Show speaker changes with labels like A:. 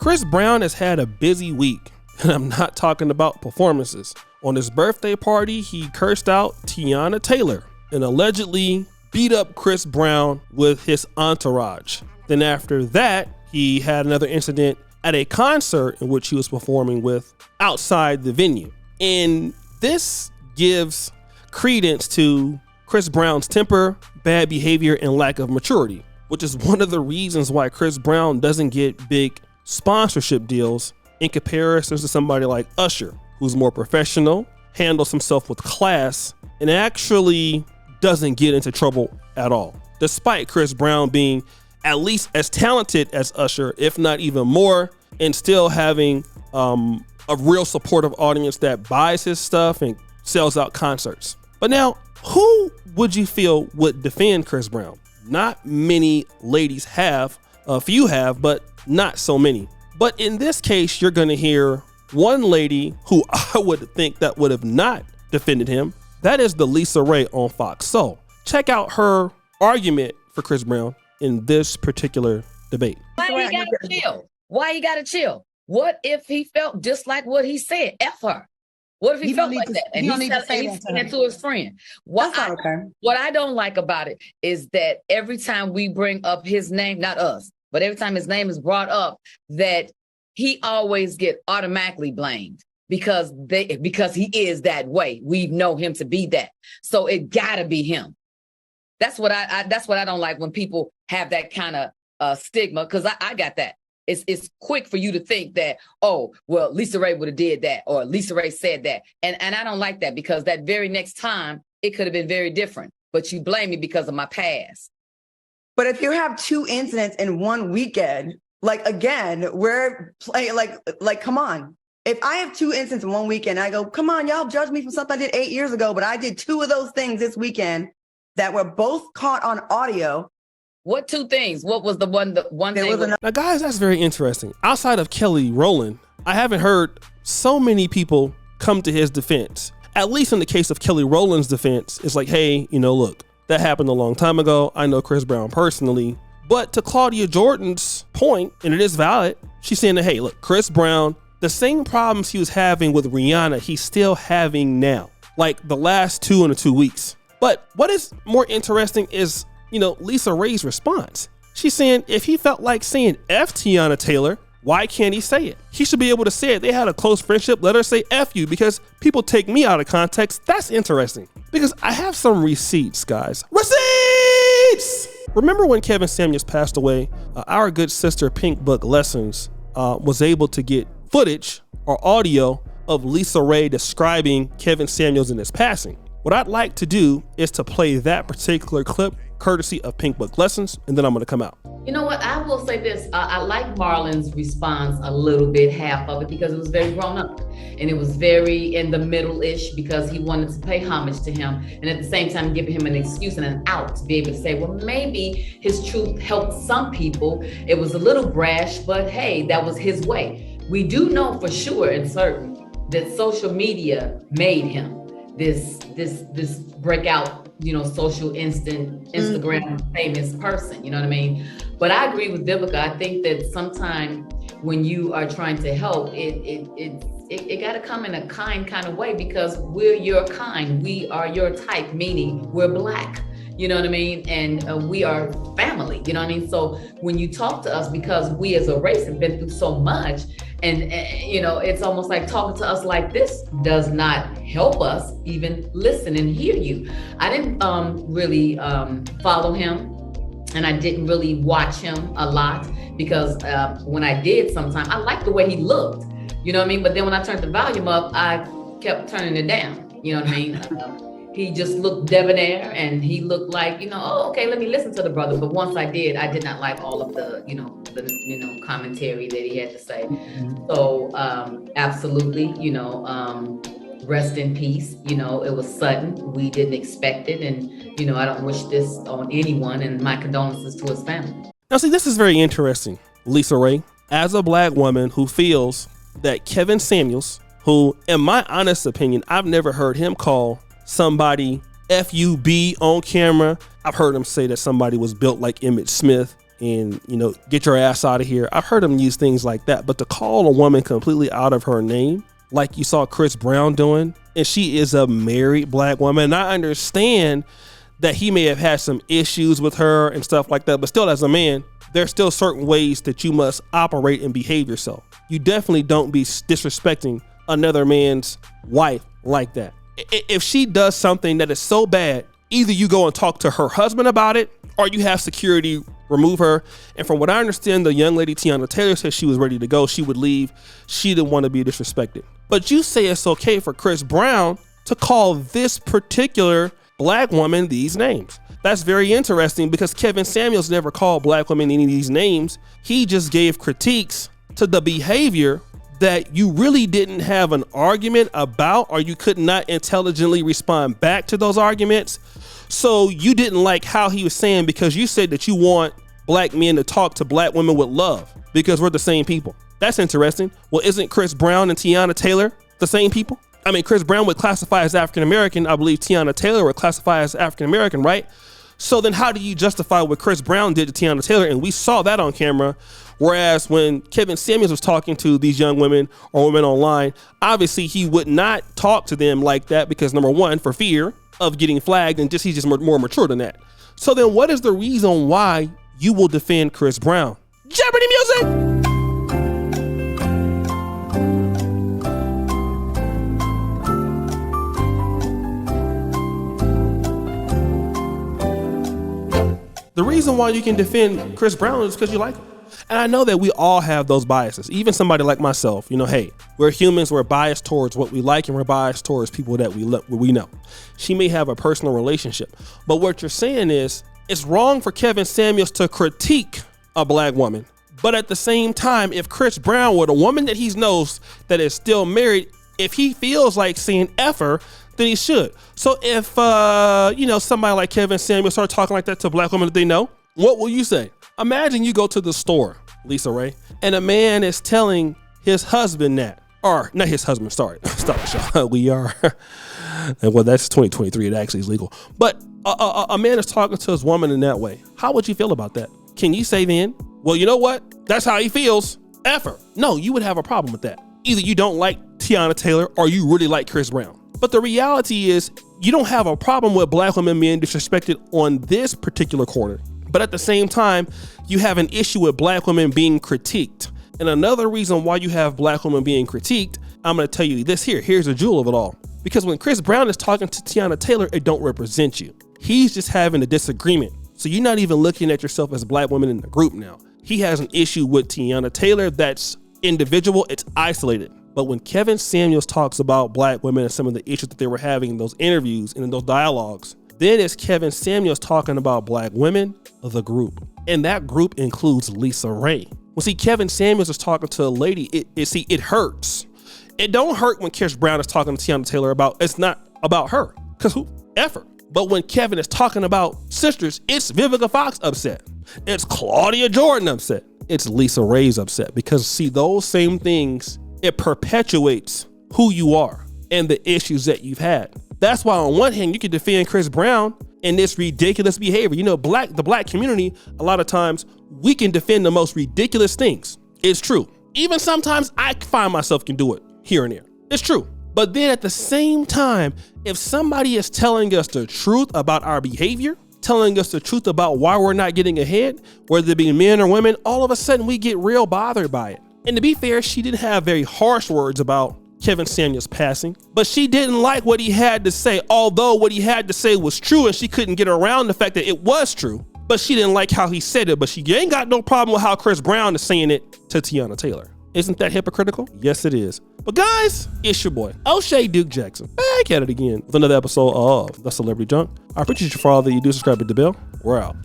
A: Chris Brown has had a busy week, and I'm not talking about performances. On his birthday party, he cursed out Teyana Taylor and allegedly beat up Chris Brown with his entourage. Then after that, he had another incident at a concert in which he was performing with outside the venue. And this gives credence to Chris Brown's temper, bad behavior, and lack of maturity, which is one of the reasons why Chris Brown doesn't get big sponsorship deals in comparison to somebody like Usher, who's more professional, handles himself with class, and actually doesn't get into trouble at all. Despite Chris Brown being at least as talented as Usher, if not even more, and still having a real supportive audience that buys his stuff and sells out concerts. But now, who would you feel would defend Chris Brown? Not many ladies have, a few have, but not so many. But in this case, you're gonna hear one lady who I would think that would have not defended him. That is the Lisa Raye on Fox. So check out her argument for Chris Brown in this particular debate.
B: Why you gotta chill? Why you gotta chill? What if he felt just like what he said? F her. What if he felt like that? And he's saying that to his friend. What I don't like about it is that every time we bring up his name, not us, but every time his name is brought up, that he always get automatically blamed because he is that way. We know him to be that. So it gotta be him. That's what I don't like when people have that kind of stigma, because I got that. It's quick for you to think that, oh, well, Lisa Raye would have did that, or Lisa Raye said that. And I don't like that, because that very next time it could have been very different. But you blame me because of my past.
C: But if you have two incidents in one weekend, like, again, we're playing like, come on. If I have two incidents in one weekend, I go, come on, y'all judge me for something I did 8 years ago, but I did two of those things this weekend that were both caught on audio.
B: What two things? What was the one thing?
A: Now, guys, that's very interesting. Outside of Kelly Rowland, I haven't heard so many people come to his defense. At least in the case of Kelly Rowland's defense, it's like, hey, look, that happened a long time ago. I know Chris Brown personally. But to Claudia Jordan's point, and it is valid, she's saying that, hey, look, Chris Brown, the same problems he was having with Rihanna, he's still having now, like the last 2 and 2 weeks. But what is more interesting is, Lisa Raye's response. She's saying if he felt like saying F Teyana Taylor, why can't he say it? He should be able to say it. They had a close friendship. Let her say F you, because people take me out of context. That's interesting, because I have some receipts, guys. Receipts! Remember when Kevin Samuels passed away, our good sister Pink Book Lessons was able to get footage or audio of Lisa Raye describing Kevin Samuels in his passing. What I'd like to do is to play that particular clip courtesy of Pink Book Lessons, and then I'm going to come out.
B: You know what? I will say this. I like Marlon's response a little bit, half of it, because it was very grown up. And it was very in the middle-ish, because he wanted to pay homage to him. And at the same time, giving him an excuse and an out to be able to say, well, maybe his truth helped some people. It was a little brash, but hey, that was his way. We do know for sure and certain that social media made him this breakout, social Instagram famous person, you know what I mean? But I agree with Vivica. I think that sometimes when you are trying to help, it got to come in a kind of way, because we're your kind. We are your type, meaning we're Black. You know what I mean? And we are family, you know what I mean? So when you talk to us, because we as a race have been through so much, and it's almost like talking to us like this does not help us even listen and hear you. I didn't really follow him, and I didn't really watch him a lot, because when I did sometime, I liked the way he looked, you know what I mean? But then when I turned the volume up, I kept turning it down, you know what I mean? He just looked debonair, and he looked like, oh, okay, let me listen to the brother. But once I did not like all of the, the commentary that he had to say. So absolutely, rest in peace. It was sudden. We didn't expect it. And, I don't wish this on anyone, and my condolences to his family.
A: Now, see, this is very interesting. Lisa Raye, as a Black woman who feels that Kevin Samuels, who, in my honest opinion, I've never heard him call somebody FUB on camera. I've heard him say that somebody was built like Emmett Smith. and, you know, get your ass out of here. I've heard him use things like that, but to call a woman completely out of her name, like you saw Chris Brown doing, and she is a married black woman. And I understand that he may have had some issues with her and stuff like that, but still, as a man, there's still certain ways that you must operate and behave yourself. You definitely don't be disrespecting another man's wife like that. If she does something that is so bad, either you go and talk to her husband about it, or you have security remove her. And from what I understand, the young lady Teyana Taylor said she was ready to go. She would leave. She didn't want to be disrespected. But you say it's okay for Chris Brown to call this particular black woman these names. That's very interesting, because Kevin Samuels never called black women any of these names. He just gave critiques to the behavior that you really didn't have an argument about, or you could not intelligently respond back to those arguments. So you didn't like how he was saying, because you said that you want black men to talk to black women with love because we're the same people. That's interesting. Well, isn't Chris Brown and Teyana Taylor the same people? I mean, Chris Brown would classify as African-American. I believe Teyana Taylor would classify as African-American, right? So then how do you justify what Chris Brown did to Teyana Taylor? And we saw that on camera. Whereas when Kevin Samuels was talking to these young women or women online, obviously he would not talk to them like that because, number one, for fear of getting flagged, and he's just more mature than that. So then what is the reason why you will defend Chris Brown? Jeopardy music! The reason why you can defend Chris Brown is because you like him. And I know that we all have those biases. Even somebody like myself, you know, hey, we're humans, we're biased towards what we like, and we're biased towards people that we know. She may have a personal relationship. But what you're saying is, it's wrong for Kevin Samuels to critique a black woman. But at the same time, if Chris Brown were a woman that he knows that is still married, if he feels like saying F her, then he should. So if, somebody like Kevin Samuels start talking like that to a black woman that they know, what will you say? Imagine you go to the store, Lisa Raye, and a man is telling his husband that, or not his husband, sorry, stop the show. We are, well, that's 2023. It actually is legal. But a man is talking to his woman in that way. How would you feel about that? Can you say then, well, you know what? That's how he feels. F her. No, you would have a problem with that. Either you don't like Teyana Taylor or you really like Chris Brown. But the reality is, you don't have a problem with black women being disrespected on this particular corner. But at the same time, you have an issue with black women being critiqued. And another reason why you have black women being critiqued, I'm going to tell you this here. Here's the jewel of it all. Because when Chris Brown is talking to Teyana Taylor, it don't represent you. He's just having a disagreement. So you're not even looking at yourself as a black woman in the group now. He has an issue with Teyana Taylor that's individual. It's isolated. But when Kevin Samuels talks about black women and some of the issues that they were having in those interviews and in those dialogues, then it's Kevin Samuels talking about black women of the group. And that group includes Lisa Raye. Well, see, Kevin Samuels is talking to a lady. It hurts. It don't hurt when Chris Brown is talking to Teyana Taylor about, it's not about her, because who? F her. But when Kevin is talking about sisters, it's Vivica Fox upset. It's Claudia Jordan upset. It's Lisa Raye's upset. Because see, those same things, it perpetuates who you are and the issues that you've had. That's why on one hand, you can defend Chris Brown and this ridiculous behavior. You know, the black community, a lot of times we can defend the most ridiculous things. It's true. Even sometimes I find myself can do it here and there. It's true. But then at the same time, if somebody is telling us the truth about our behavior, telling us the truth about why we're not getting ahead, whether it be men or women, all of a sudden we get real bothered by it. And to be fair, she didn't have very harsh words about Kevin Samuels passing, but she didn't like what he had to say, although what he had to say was true and she couldn't get around the fact that it was true, but she didn't like how he said it. But she ain't got no problem with how Chris Brown is saying it to Teyana Taylor. Isn't that hypocritical? Yes, it is. But guys, it's your boy, O'Shea Duke Jackson, back at it again with another episode of The Celebrity Junk. I appreciate you for all that you do. Subscribe to the bell. We're out.